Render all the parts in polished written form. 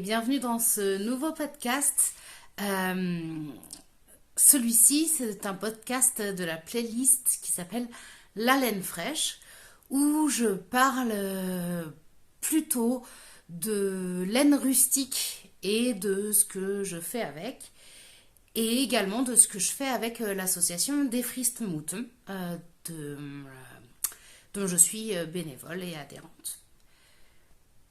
bienvenue dans ce nouveau podcast. Celui-ci, c'est un podcast de la playlist qui s'appelle La laine fraîche, où je parle plutôt de laine rustique et de ce que je fais avec, et également de ce que je fais avec l'association Des Fristes Moutons, dont je suis bénévole et adhérente.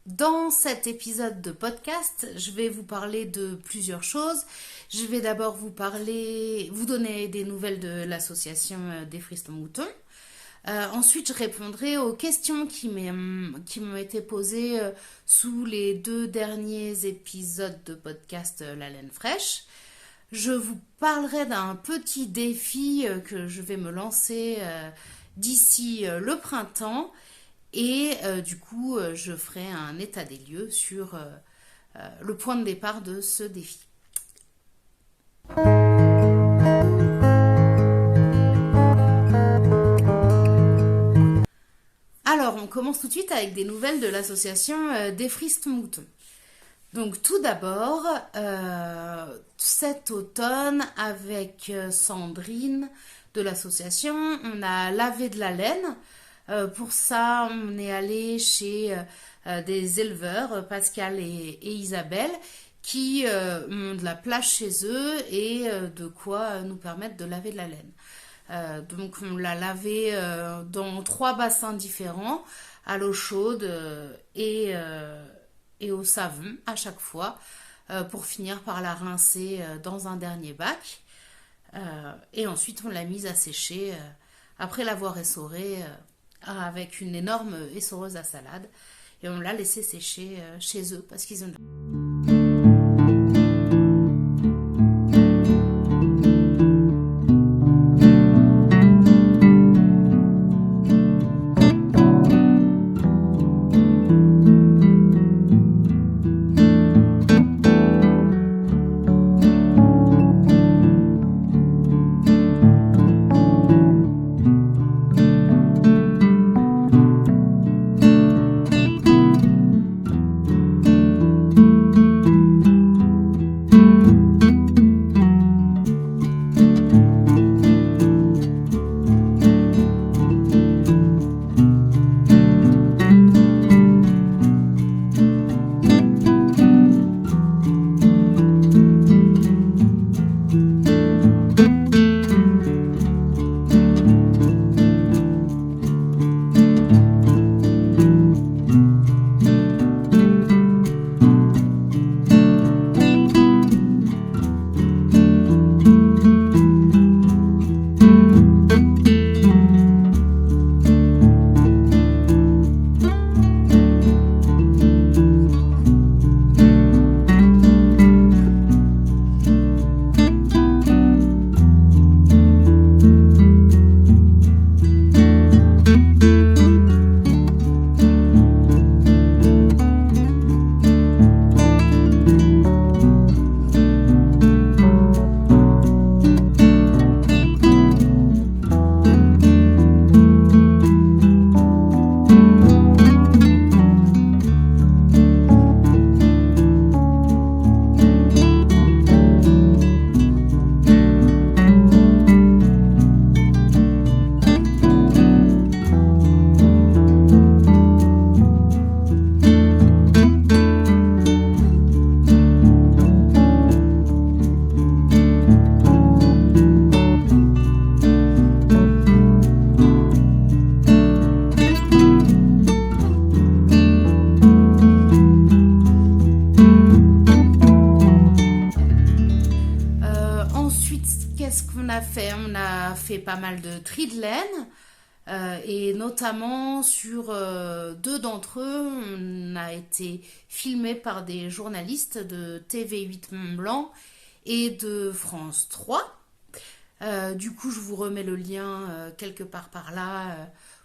Dans cet épisode de podcast, je vais vous parler de plusieurs choses. Je vais d'abord vous donner des nouvelles de l'association Des Fristes Moutons. Ensuite, je répondrai aux questions qui m'ont été posées sous les 2 derniers épisodes de podcast La laine fraîche. Je vous parlerai d'un petit défi que je vais me lancer d'ici le printemps. Et du coup, je ferai un état des lieux sur le point de départ de ce défi. Alors, on commence tout de suite avec des nouvelles de l'association Des Fristes Moutons. Donc, tout d'abord, cet automne, avec Sandrine de l'association, on a lavé de la laine. Pour ça, on est allé chez des éleveurs, Pascal et Isabelle, qui ont de la place chez eux et de quoi nous permettre de laver de la laine. Donc on l'a lavé dans 3 bassins différents, à l'eau chaude et au savon à chaque fois, pour finir par la rincer dans un dernier bac. Et ensuite on l'a mise à sécher après l'avoir essorée avec une énorme essoreuse à salade, et on l'a laissé sécher chez eux parce qu'ils ont... On a fait pas mal de tri de laine, et notamment sur 2 d'entre eux, on a été filmé par des journalistes de TV8 Mont-Blanc et de France 3. Du coup, je vous remets le lien quelque part par là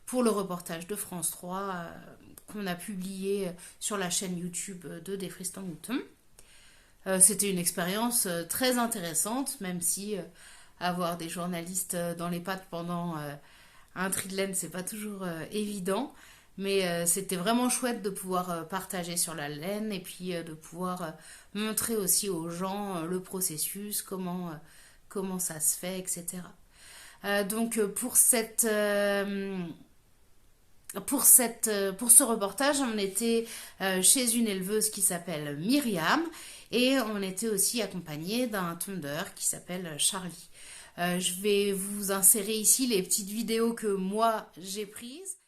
pour le reportage de France 3 qu'on a publié sur la chaîne YouTube de Des Fristes Moutons. C'était une expérience très intéressante, même si avoir des journalistes dans les pattes pendant un tri de laine, c'est pas toujours évident. Mais c'était vraiment chouette de pouvoir partager sur la laine et puis de pouvoir montrer aussi aux gens le processus, comment ça se fait, etc. Donc pour ce reportage, on était chez une éleveuse qui s'appelle Myriam et on était aussi accompagné d'un tondeur qui s'appelle Charlie. Je vais vous insérer ici les petites vidéos que moi j'ai prises.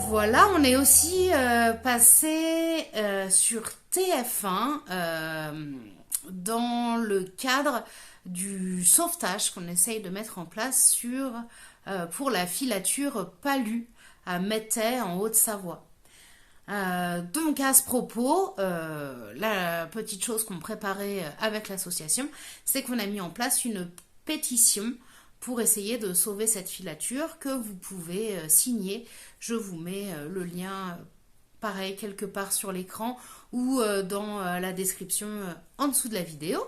Voilà, on est aussi passé sur TF1 dans le cadre du sauvetage qu'on essaye de mettre en place pour la filature Palu à Mettey en Haute-Savoie. Donc à ce propos, la petite chose qu'on préparait avec l'association, c'est qu'on a mis en place une pétition pour essayer de sauver cette filature que vous pouvez signer. Je vous mets le lien, pareil, quelque part sur l'écran ou dans la description en dessous de la vidéo.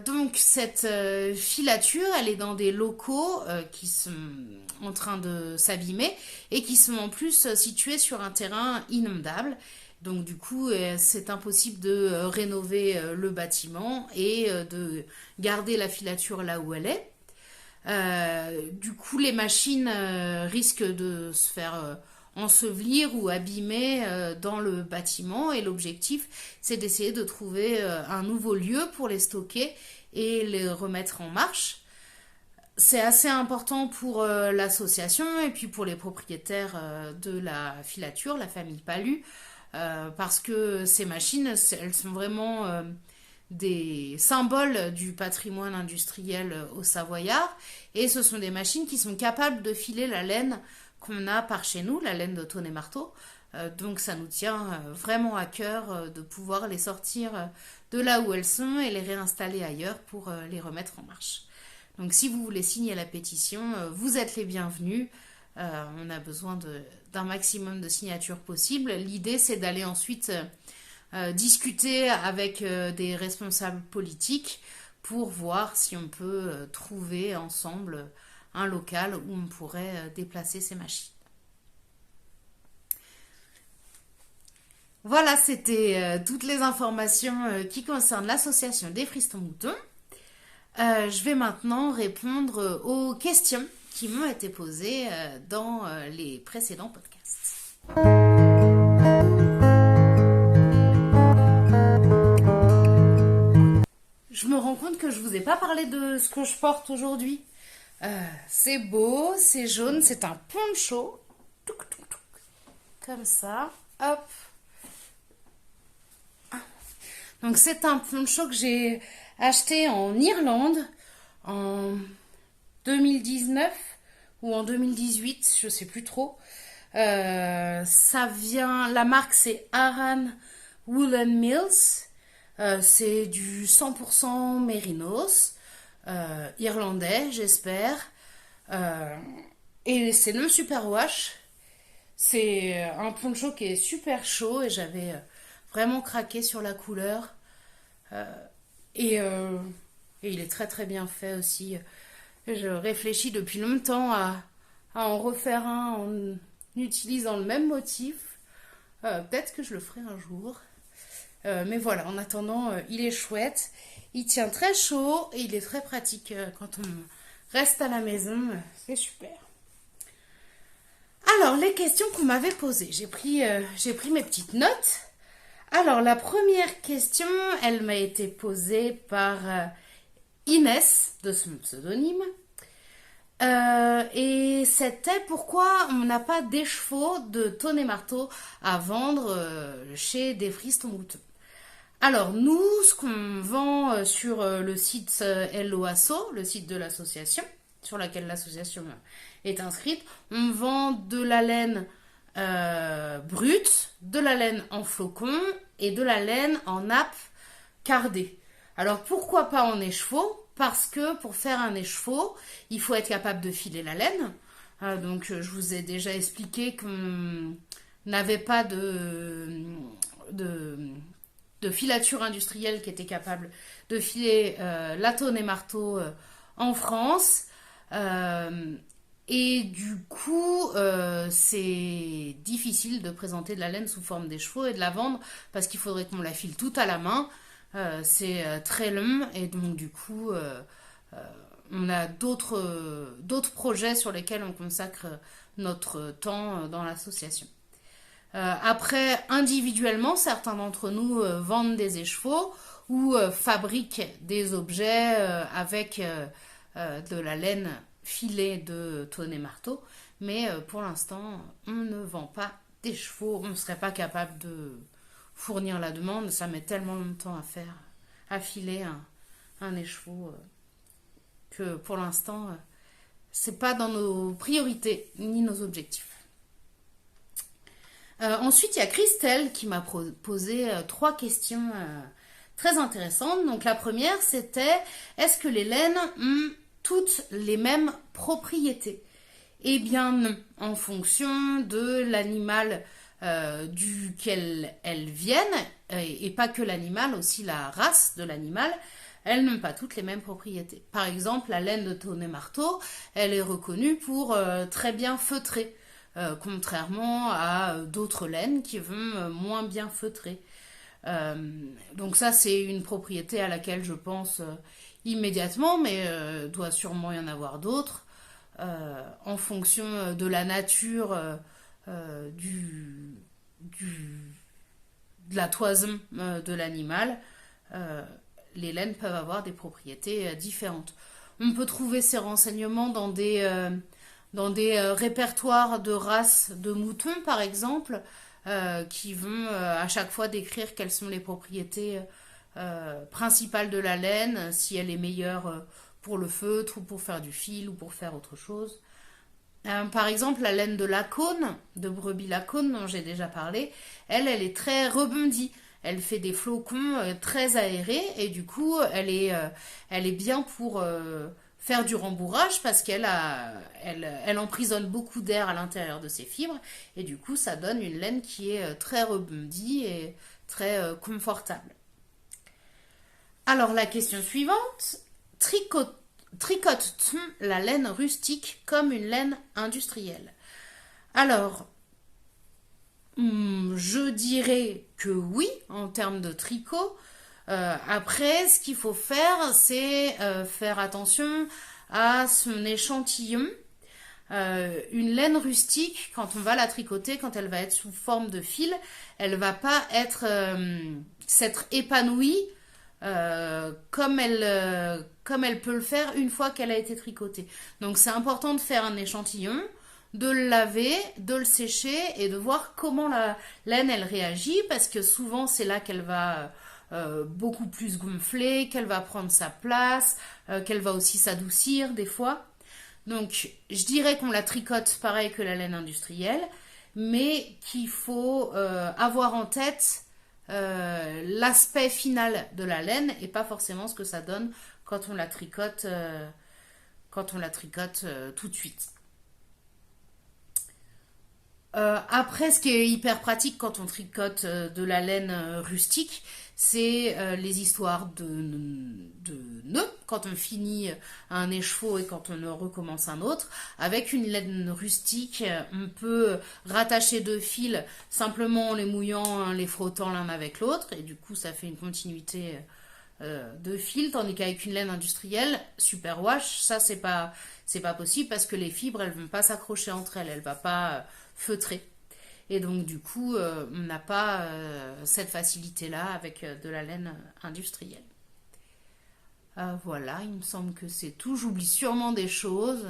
Donc cette filature, elle est dans des locaux qui sont en train de s'abîmer et qui sont en plus situés sur un terrain inondable. Donc du coup, c'est impossible de rénover le bâtiment et de garder la filature là où elle est. Du coup, les machines risquent de se faire ensevelir ou abîmer dans le bâtiment et l'objectif, c'est d'essayer de trouver un nouveau lieu pour les stocker et les remettre en marche. C'est assez important pour l'association et puis pour les propriétaires de la filature, la famille Palu, parce que ces machines, elles sont vraiment des symboles du patrimoine industriel au Savoyard et ce sont des machines qui sont capables de filer la laine qu'on a par chez nous, la laine de Tonnet Marteau. Donc ça nous tient vraiment à cœur de pouvoir les sortir de là où elles sont et les réinstaller ailleurs pour les remettre en marche. Donc si vous voulez signer la pétition, vous êtes les bienvenus. On a besoin d'un maximum de signatures possibles. L'idée c'est d'aller ensuite discuter avec des responsables politiques pour voir si on peut trouver ensemble un local où on pourrait déplacer ces machines. Voilà, c'était toutes les informations qui concernent l'association des Fristons-Moutons. Je vais maintenant répondre aux questions qui m'ont été posées dans les précédents podcasts. Je me rends compte que je vous ai pas parlé de ce que je porte aujourd'hui. C'est beau, c'est jaune, c'est un poncho. Touc, touc, touc. Comme ça, hop. Donc c'est un poncho que j'ai acheté en Irlande en 2019 ou en 2018, je sais plus trop. Ça vient, la marque c'est Aran Woolen Mills. C'est du 100% mérinos, irlandais j'espère. Et c'est non superwash. C'est un poncho qui est super chaud et j'avais vraiment craqué sur la couleur. Et il est très très bien fait aussi. Je réfléchis depuis longtemps à en refaire un en utilisant le même motif. Peut-être que je le ferai un jour. Mais voilà, en attendant, il est chouette. Il tient très chaud et il est très pratique quand on reste à la maison. C'est super. Alors, les questions qu'on m'avait posées. J'ai pris mes petites notes. Alors, la première question, elle m'a été posée par Inès, de son pseudonyme. Et c'était pourquoi on n'a pas d'écheveau de Tonnet Marteau à vendre chez des Fristons-Moutons. Alors, nous, ce qu'on vend sur le site LOASO, le site de l'association, sur laquelle l'association est inscrite, on vend de la laine brute, de la laine en flocon et de la laine en nappe cardée. Alors, pourquoi pas en écheveau ? Parce que pour faire un écheveau, il faut être capable de filer la laine. Donc, je vous ai déjà expliqué qu'on n'avait pas de filature industrielle qui était capable de filer la Tonnet Marteau en France. Et du coup, c'est difficile de présenter de la laine sous forme d'écheveau et de la vendre parce qu'il faudrait qu'on la file toute à la main. C'est très long et donc du coup, on a d'autres projets sur lesquels on consacre notre temps dans l'association. Après, individuellement, certains d'entre nous vendent des écheveaux ou fabriquent des objets avec de la laine filée de Tonnet Marteau. Mais pour l'instant, on ne vend pas d'écheveaux. On ne serait pas capable de fournir la demande. Ça met tellement longtemps à filer un écheveau que pour l'instant, c'est pas dans nos priorités ni nos objectifs. Ensuite, il y a Christelle qui m'a posé 3 questions très intéressantes. Donc la première, c'était est-ce que les laines ont toutes les mêmes propriétés ? Eh bien non, en fonction de l'animal duquel elles viennent, et pas que l'animal, aussi la race de l'animal, elles n'ont pas toutes les mêmes propriétés. Par exemple, la laine de Tonnet Marteau, elle est reconnue pour très bien feutrer. Contrairement à d'autres laines qui vont moins bien feutrer. Donc ça, c'est une propriété à laquelle je pense immédiatement, mais doit sûrement y en avoir d'autres, en fonction de la nature de la toison de l'animal. Les laines peuvent avoir des propriétés différentes. On peut trouver ces renseignements dans des répertoires de races de moutons, par exemple, qui vont à chaque fois décrire quelles sont les propriétés principales de la laine, si elle est meilleure pour le feutre, ou pour faire du fil, ou pour faire autre chose. Par exemple, la laine de Lacaune, de brebis Lacaune, dont j'ai déjà parlé, elle est très rebondie. Elle fait des flocons très aérés, et du coup, elle est bien pour faire du rembourrage parce elle emprisonne beaucoup d'air à l'intérieur de ses fibres et du coup ça donne une laine qui est très rebondie et très confortable. Alors la question suivante, tricote-t-on la laine rustique comme une laine industrielle? Alors, je dirais que oui, en termes de tricot. Après, ce qu'il faut faire, c'est faire attention à son échantillon. Une laine rustique, quand on va la tricoter, quand elle va être sous forme de fil, elle va pas s'être épanouie comme elle peut le faire une fois qu'elle a été tricotée. Donc c'est important de faire un échantillon, de le laver, de le sécher et de voir comment la laine elle réagit parce que souvent c'est là qu'elle va beaucoup plus gonfler, qu'elle va prendre sa place, qu'elle va aussi s'adoucir des fois. Donc je dirais qu'on la tricote pareil que la laine industrielle, mais qu'il faut avoir en tête l'aspect final de la laine et pas forcément ce que ça donne quand on la tricote, tout de suite. Après, ce qui est hyper pratique quand on tricote de la laine rustique, c'est les histoires de nœuds, quand on finit un écheveau et quand on recommence un autre. Avec une laine rustique, on peut rattacher deux fils simplement en les mouillant, en les frottant l'un avec l'autre, et du coup ça fait une continuité de fil, tandis qu'avec une laine industrielle, super wash, ça c'est pas possible parce que les fibres elles vont pas s'accrocher entre elles, elles vont pas feutrer. Et donc du coup, on n'a pas cette facilité-là avec de la laine industrielle. Voilà, il me semble que c'est tout. J'oublie sûrement des choses.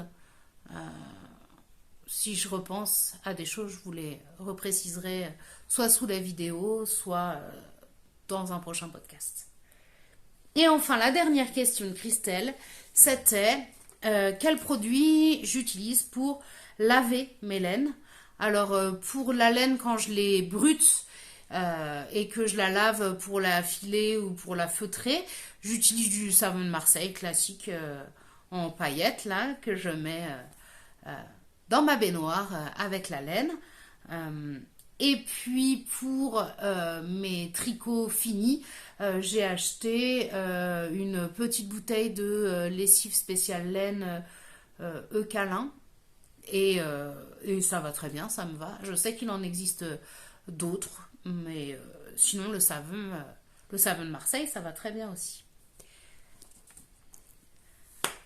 Si je repense à des choses, je vous les repréciserai soit sous la vidéo, soit dans un prochain podcast. Et enfin, la dernière question de Christelle, c'était quel produit j'utilise pour laver mes laines. Alors, pour la laine, quand je l'ai brute et que je la lave pour la filer ou pour la feutrer, j'utilise du savon de Marseille classique en paillettes, là, que je mets dans ma baignoire avec la laine. Et puis pour mes tricots finis, j'ai acheté une petite bouteille de lessive spéciale laine Eucalin. Et ça va très bien, ça me va. Je sais qu'il en existe d'autres, mais sinon le savon de Marseille, ça va très bien aussi.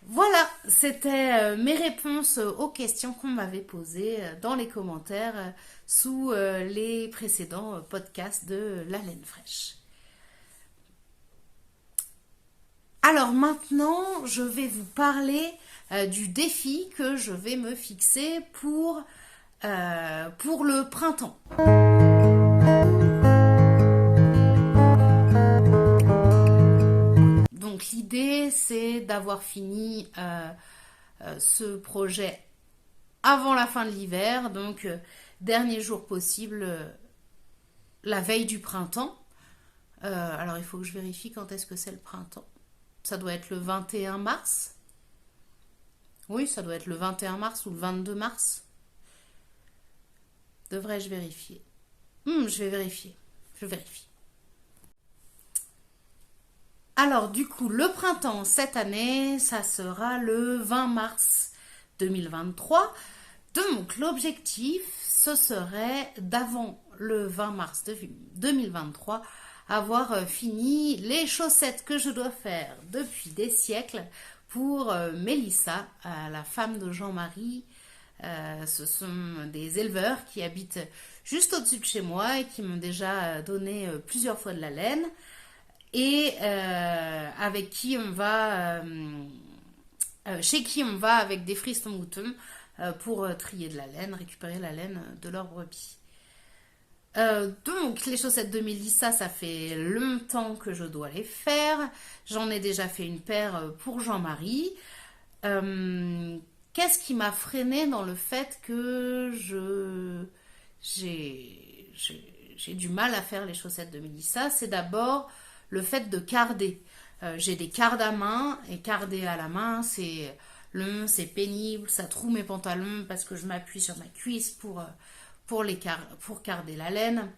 Voilà, c'était mes réponses aux questions qu'on m'avait posées dans les commentaires sous les précédents podcasts de La Laine Fraîche. Alors maintenant, je vais vous parler du défi que je vais me fixer pour le printemps. Donc l'idée, c'est d'avoir fini ce projet avant la fin de l'hiver, donc dernier jour possible, la veille du printemps. Alors il faut que je vérifie quand est-ce que c'est le printemps. Ça doit être le 21 mars. Oui, ça doit être le 21 mars ou le 22 mars. Devrais-je vérifier? Je vais vérifier. Je vérifie. Alors, du coup, le printemps cette année, ça sera le 20 mars 2023. Donc, l'objectif, ce serait d'avant le 20 mars 2023, avoir fini les chaussettes que je dois faire depuis des siècles pour Mélissa, la femme de Jean-Marie. Ce sont des éleveurs qui habitent juste au-dessus de chez moi et qui m'ont déjà donné plusieurs fois de la laine et avec qui on va chez qui on va avec des frissons moutons pour trier de la laine, récupérer la laine de leurs brebis. Donc les chaussettes de Mélissa, ça fait longtemps que je dois les faire. J'en ai déjà fait une paire pour Jean-Marie. Qu'est-ce qui m'a freinée dans le fait que j'ai du mal à faire les chaussettes de Mélissa? C'est d'abord le fait de carder. J'ai des cardes à main, et carder à la main, c'est long, c'est pénible, ça troue mes pantalons parce que je m'appuie sur ma cuisse pour carder la laine.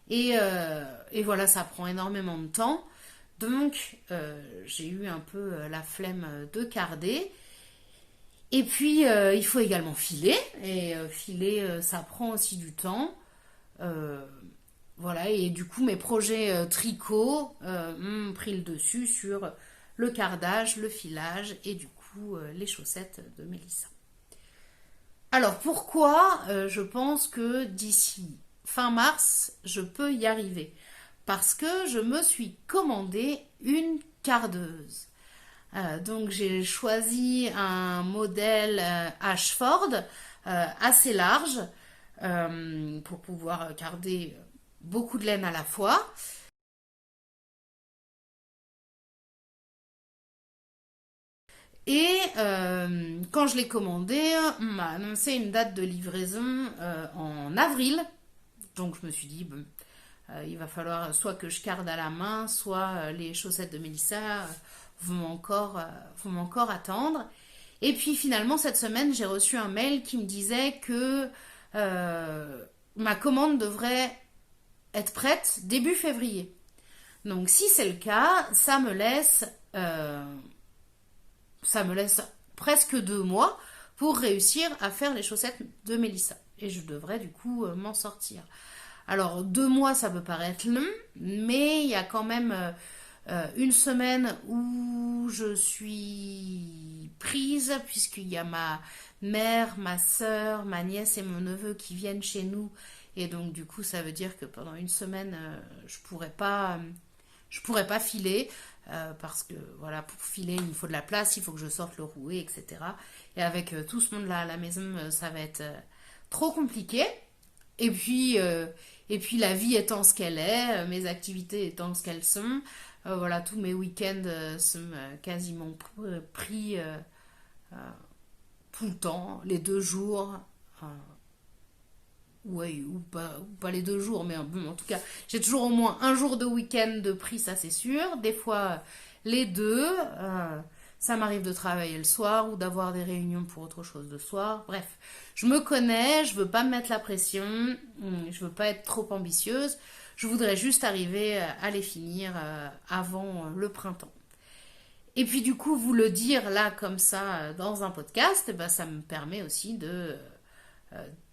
Et voilà, ça prend énormément de temps. Donc, j'ai eu un peu la flemme de carder. Et puis, il faut également filer. Et filer, ça prend aussi du temps. Euh, voilà, et du coup, mes projets tricot ont pris le dessus sur le cardage, le filage et du coup, les chaussettes de Mélissa. Alors, pourquoi je pense que d'ici fin mars, je peux y arriver? Parce que je me suis commandé une cardeuse. Donc j'ai choisi un modèle Ashford assez large pour pouvoir garder beaucoup de laine à la fois. Et quand je l'ai commandé, on m'a annoncé une date de livraison en avril. Donc je me suis dit, bon, il va falloir soit que je carde à la main, soit les chaussettes de Mélissa vont encore attendre. Et puis finalement, cette semaine, j'ai reçu un mail qui me disait que ma commande devrait être prête début février. Donc si c'est le cas, ça me laisse presque 2 mois pour réussir à faire les chaussettes de Mélissa. Et je devrais du coup m'en sortir. Alors 2 mois, ça peut paraître long, mais il y a quand même une semaine où je suis prise, puisqu'il y a ma mère, ma soeur, ma nièce et mon neveu qui viennent chez nous. Et donc du coup, ça veut dire que pendant une semaine, je pourrais pas filer. Parce que voilà, pour filer, il me faut de la place, il faut que je sorte le rouet, etc. Et avec tout ce monde-là à la maison, ça va être trop compliqué. Et puis, euh, et puis la vie étant ce qu'elle est, mes activités étant ce qu'elles sont, voilà, tous mes week-ends sont quasiment pris tout le temps, les 2 jours. euh, Ouais, ou pas les 2 jours, mais bon, en tout cas, j'ai toujours au moins un jour de week-end de pris, ça c'est sûr. Des fois, les deux. Ça m'arrive de travailler le soir ou d'avoir des réunions pour autre chose le soir. Bref, je me connais, je veux pas me mettre la pression, je veux pas être trop ambitieuse. Je voudrais juste arriver à les finir avant le printemps. Et puis du coup, vous le dire là comme ça dans un podcast, eh ben, ça me permet aussi de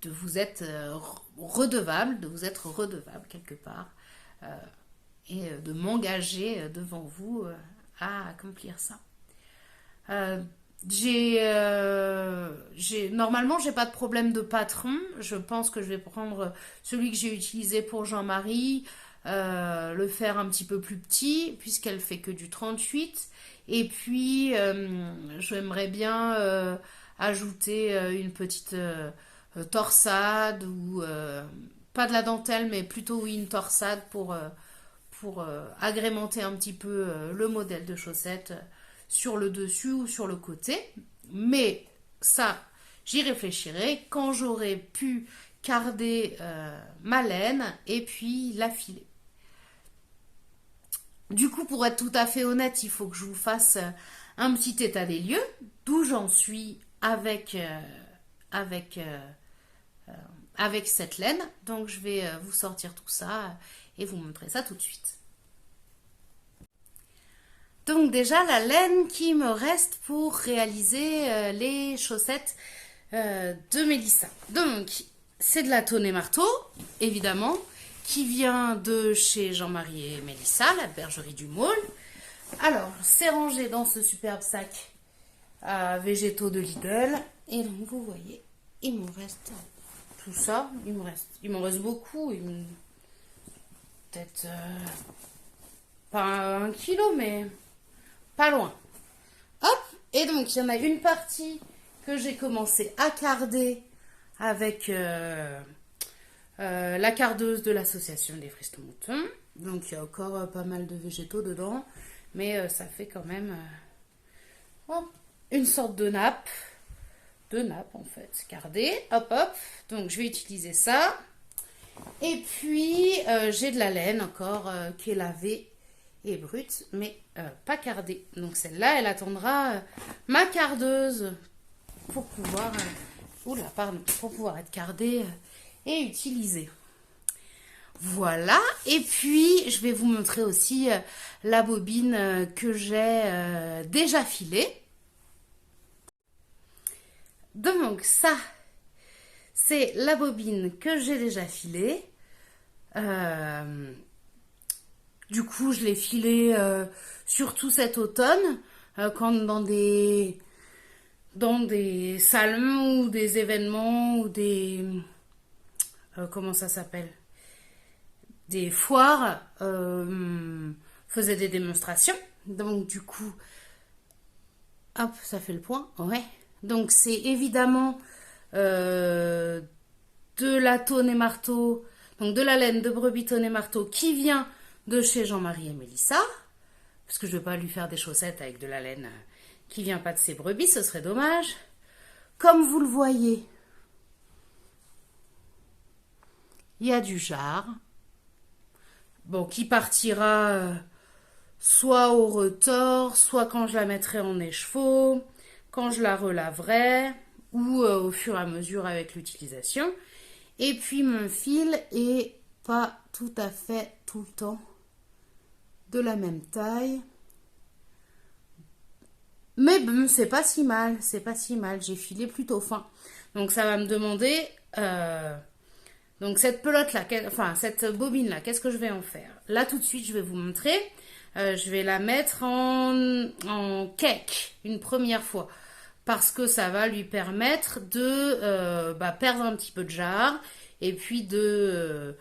vous être redevable, de vous être redevable quelque part, euh, et de m'engager devant vous à accomplir ça. Euh, Normalement, j'ai pas de problème de patron. Je pense que je vais prendre celui que j'ai utilisé pour Jean-Marie, le faire un petit peu plus petit, puisqu'elle fait que du 38. Et puis, j'aimerais bien ajouter une petite torsade ou pas de la dentelle, mais plutôt oui une torsade pour agrémenter un petit peu le modèle de chaussette sur le dessus ou sur le côté. Mais ça, j'y réfléchirai quand j'aurai pu carder ma laine et puis la filer. Du coup, pour être tout à fait honnête, il faut que je vous fasse un petit état des lieux, d'où j'en suis avec, euh, avec cette laine. Donc, je vais vous sortir tout ça et vous montrer ça tout de suite. Donc déjà la laine qui me reste pour réaliser les chaussettes de Mélissa. Donc c'est de la Tonnet Marteau, évidemment, qui vient de chez Jean-Marie et Mélissa, la bergerie du Môle. Alors c'est rangé dans ce superbe sac à végétaux de Lidl. Et donc vous voyez, il me reste tout ça. Il m'en reste beaucoup. Peut-être pas 1 kilo, mais pas loin. Hop, et donc il y en a une partie que j'ai commencé à carder avec la cardeuse de l'association des Fristons Moutons. Donc il y a encore pas mal de végétaux dedans, mais ça fait quand même une sorte de nappe en fait, cardée. Hop hop, donc je vais utiliser ça. Et puis j'ai de la laine encore qui est lavée et brute, mais pas cardée. Donc celle-là, elle attendra ma cardeuse pour pouvoir, pour pouvoir être cardée et utilisée. Voilà, et puis je vais vous montrer aussi la bobine que j'ai déjà filée. Donc ça, c'est la bobine que j'ai déjà filée. Du coup, je l'ai filée surtout cet automne, quand dans des salons ou des événements ou des... comment ça s'appelle? Des foires faisaient des démonstrations. Donc du coup, hop, ça fait le point. Ouais. Donc c'est évidemment de la tonne et marteau, donc de la laine de brebis tonne et marteau qui vient de chez Jean-Marie et Mélissa, parce que je ne vais pas lui faire des chaussettes avec de la laine qui vient pas de ses brebis, ce serait dommage. Comme vous le voyez, il y a du jard, bon, qui partira soit au retors, soit quand je la mettrai en écheveau, quand je la relaverai, ou au fur et à mesure avec l'utilisation. Et puis mon fil est pas tout à fait tout le temps de la même taille. Mais bon, c'est pas si mal, c'est pas si mal. J'ai filé plutôt fin. Donc ça va me demander... donc cette pelote-là, enfin cette bobine-là, qu'est-ce que je vais en faire? Là tout de suite, je vais vous montrer. Je vais la mettre en cake une première fois. Parce que ça va lui permettre de perdre un petit peu de jard. Et puis de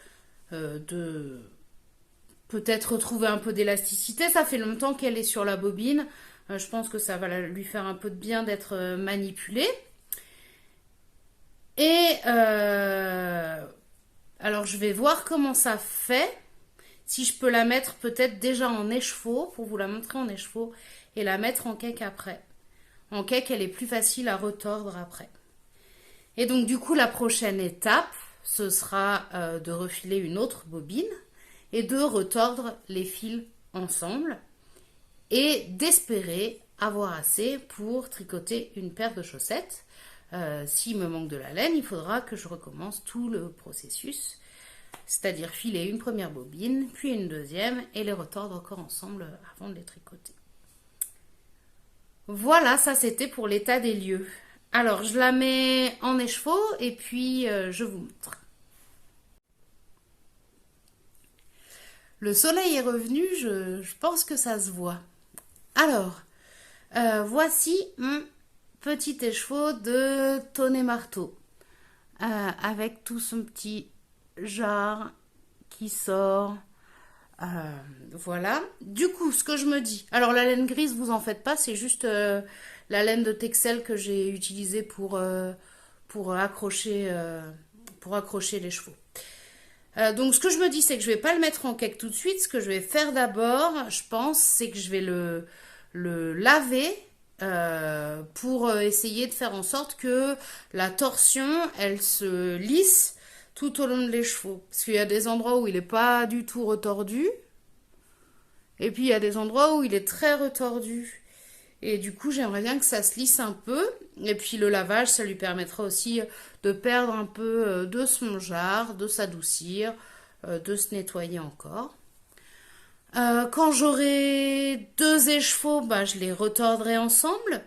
peut-être retrouver un peu d'élasticité. Ça fait longtemps qu'elle est sur la bobine. Je pense que ça va lui faire un peu de bien d'être manipulée. Et alors je vais voir comment ça fait. Si je peux la mettre peut-être déjà en écheveau, pour vous la montrer en écheveau, et la mettre en cake après. En cake, elle est plus facile à retordre après. Et donc du coup, la prochaine étape, ce sera de refiler une autre bobine et de retordre les fils ensemble et d'espérer avoir assez pour tricoter une paire de chaussettes. S'il me manque de la laine, il faudra que je recommence tout le processus, c'est-à-dire filer une première bobine, puis une deuxième et les retordre encore ensemble avant de les tricoter. Voilà, ça c'était pour l'état des lieux. Alors, je la mets en écheveau et puis je vous montre. Le soleil est revenu, je pense que ça se voit. Alors, voici mon petit écheveau de tonne et marteau. Avec tout son petit jard qui sort. Voilà. Du coup, ce que je me dis. Alors, la laine grise, vous en faites pas, c'est juste la laine de Texel que j'ai utilisée pour accrocher les chevaux. Donc, ce que je me dis, c'est que je vais pas le mettre en cake tout de suite. Ce que je vais faire d'abord, je pense, c'est que je vais le laver pour essayer de faire en sorte que la torsion, elle se lisse tout au long de l'écheveau. Parce qu'il y a des endroits où il n'est pas du tout retordu. Et puis il y a des endroits où il est très retordu. Et du coup, j'aimerais bien que ça se lisse un peu. Et puis le lavage, ça lui permettra aussi de perdre un peu de son jard, de s'adoucir, de se nettoyer encore. Quand j'aurai 2 écheveaux, je les retordrai ensemble.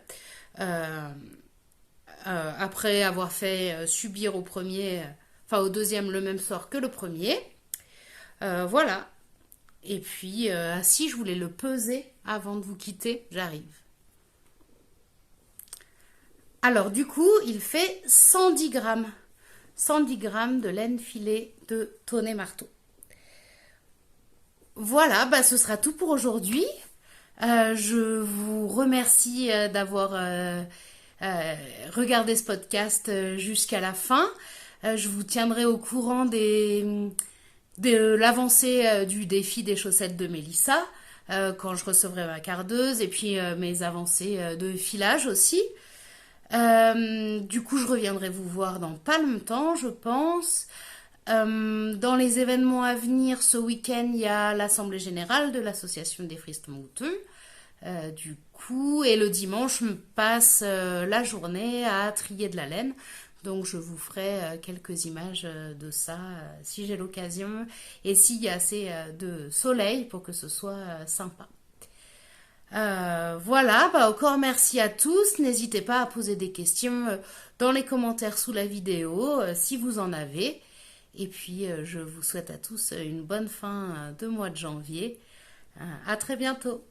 Après avoir fait subir au deuxième le même sort que le premier. Voilà. Et puis, si je voulais le peser avant de vous quitter, j'arrive. Alors, du coup, il fait 110 grammes. 110 grammes de laine filée de tonne et marteau. Voilà, ce sera tout pour aujourd'hui. Je vous remercie d'avoir regardé ce podcast jusqu'à la fin. Je vous tiendrai au courant de l'avancée du défi des chaussettes de Mélissa quand je recevrai ma cardeuse et puis mes avancées de filage aussi. Du coup, je reviendrai vous voir dans pas longtemps, je pense. Dans les événements à venir, ce week-end, il y a l'Assemblée générale de l'Association des Fristons-Mouteux. Du coup, et le dimanche, je me passe la journée à trier de la laine. Donc, je vous ferai quelques images de ça si j'ai l'occasion et s'il y a assez de soleil pour que ce soit sympa. Voilà, bah encore merci à tous. N'hésitez pas à poser des questions dans les commentaires sous la vidéo si vous en avez. Et puis, je vous souhaite à tous une bonne fin de mois de janvier. À très bientôt.